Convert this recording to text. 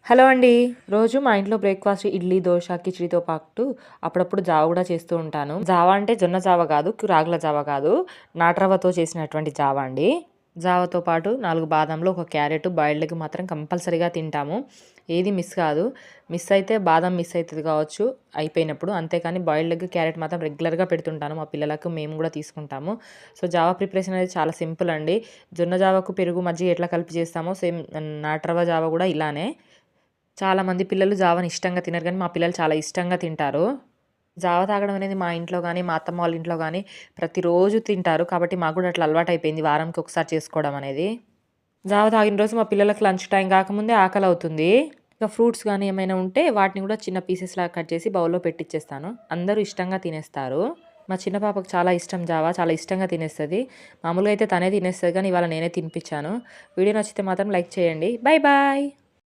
Hello అండి. రోజు మా ఇంట్లో బ్రేక్‌ఫాస్ట్ ఇడ్లీ, దోస, కిచిడితో పాటు అప్పుడప్పుడు జావ గూడా చేస్తూ ఉంటాను. జావ అంటే జొన్న జావ గాదు, రాగుల జావ కాదు. నాటు రవ్వతో చేసినటువంటి జావ అండి. జావతో పాటు 4 బాదంలు, ఒక క్యారెట్, బాయిల్డ్ ఎగ్ మాత్రం కంపల్సరీగా తింటాము. ఏది మిస్ కాదు. మిస్ అయితే బాదం మిస్ అయితది కావచ్చు అయిపోయినప్పుడు. అంతేకాని బాయిల్డ్ ఎగ్, క్యారెట్ మాత్రం రెగ్యులర్‌గా పెడుతుంటాను. మా పిల్లలకు, మేము గూడా తీసుకుంటాము. సో, జావ ప్రిపరేషన్ అనేది చాలా సింపుల్ అండి. జొన్న జావకు పెరుగు, మజ్జిగ ఎట్లా కలిపి చేస్తామో సేమ్ నాటు రవ్వ జావ గూడా ఇలానే. చాలామంది పిల్లలు జావని ఇష్టంగా తినరు గానీ, మా పిల్లలు చాలా ఇష్టంగా తింటారు. జావ తాగడం అనేది మా ఇంట్లో గానీ, మా అత్తమ్మ వాళ్ళ ఇంట్లో గానీ ప్రతిరోజు తింటారు. కాబట్టి మాకు గూడా అట్లా అలవాటయిపోయింది వారానికి ఒకసారి చేసుకోవడం అనేది. జావ తాగిన రోజు మా పిల్లలకి లంచ్ టైం కాకముందే ఆకలవుతుంది. ఇక ఫ్రూట్స్ గానీ ఏమైనా ఉంటే వాటిని గూడా చిన్న పీసెస్‌లాగా కట్ చేసి బౌల్‌లో పెట్టిచ్చేస్తాను. అందరూ ఇష్టంగా తినేస్తారు. మా చిన్న పాపకు చాలా ఇష్టం జావ. చాలా ఇష్టంగా తినేస్తది. మామూలుగా అయితే తనే తినేస్తది గానీ, ఇవాళ నేనే తినిపిచ్చాను. వీడియో నచ్చితే మాత్రం లైక్ చేయండి. Bye bye.